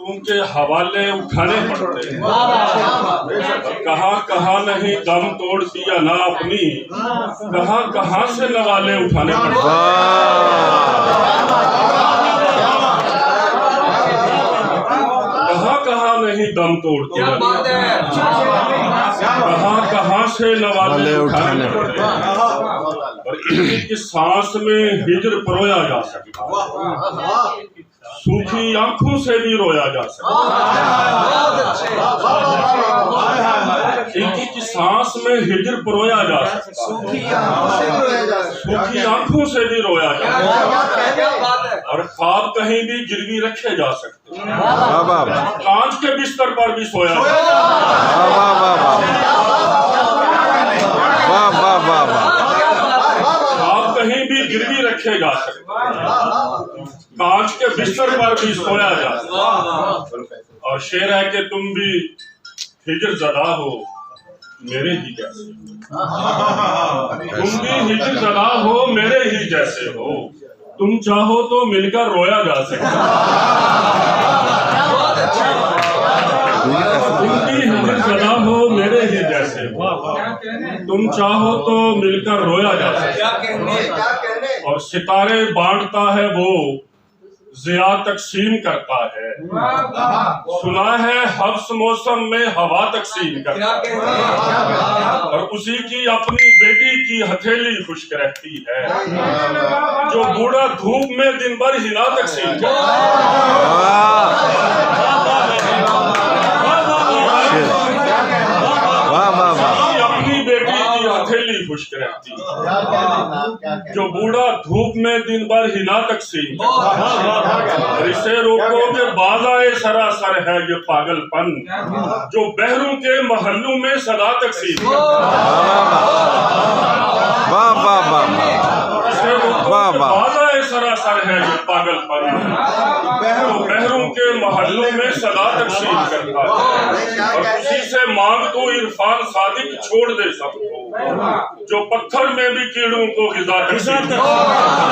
तुमके हवाले उठाने पड़ते हैं। कहाँ कहाँ नहीं दम तोड़ दिया ना अपनी, कहाँ कहाँ से नवाले उठाने पड़ते हैं। कहाँ कहाँ नहीं दम तोड़ दिया, कहाँ कहाँ से नवाले उठाने पड़ते हैं। और इसी की सांस में हिजर परोया जा सकता है, सूखी आंखों से भी रोया जा सकता है। इनकी की सांस में हिजर परोया जा सकता है, सूखी आंखों से भी रोया जा सकता है। और ख्वाब कहीं भी गिरवी रखे जा सकते हैं, कांच के बिस्तर पर भी सोया जा सकता है। ख्वाब कहीं भी गिरवी रखे जा सकते हैं, कांच के बिस्तर पर भी सोया जा सकता है। और शेर है कि तुम भी हिजर ज़दा हो मेरे ही जैसे, तुम भी हिजर ज़दा हो मेरे ही जैसे हो, तुम चाहो तो मिलकर रोया जा सकता है। तुम भी हिजर ज़दा हो मेरे ही जैसे हो, तुम चाहो तो मिलकर रोया जा सकता है। और सितारे बांटता है वो, ज़िया तकसीम करता है, सुना है हब्स मौसम में हवा तकसीम करता है। और उसी की अपनी बेटी की हथेली खुश्क रहती है, जो बूढ़ा धूप में दिन भर हिला तकसीम करता है। अपनी बेटी की हथेली खुश्क रहती है, जो बूढ़ा धूप में दिन भर हिला तकसीम करता है। और इसे रोको के बाज़ाए सरासर है ये पागलपन, जो बहरों के महल्लों में सदा तकसीम करता है। इसे रोको के बाज़ाए सरासर है ये पागलपन, जो बहरों के महल्लों में सदा तकसीम करता है। और उसी से मांग तो इरफान सादिक छोड़ दे सबको, जो पत्थर में भी कीड़ों को ग़िज़ा तकसीम करता है।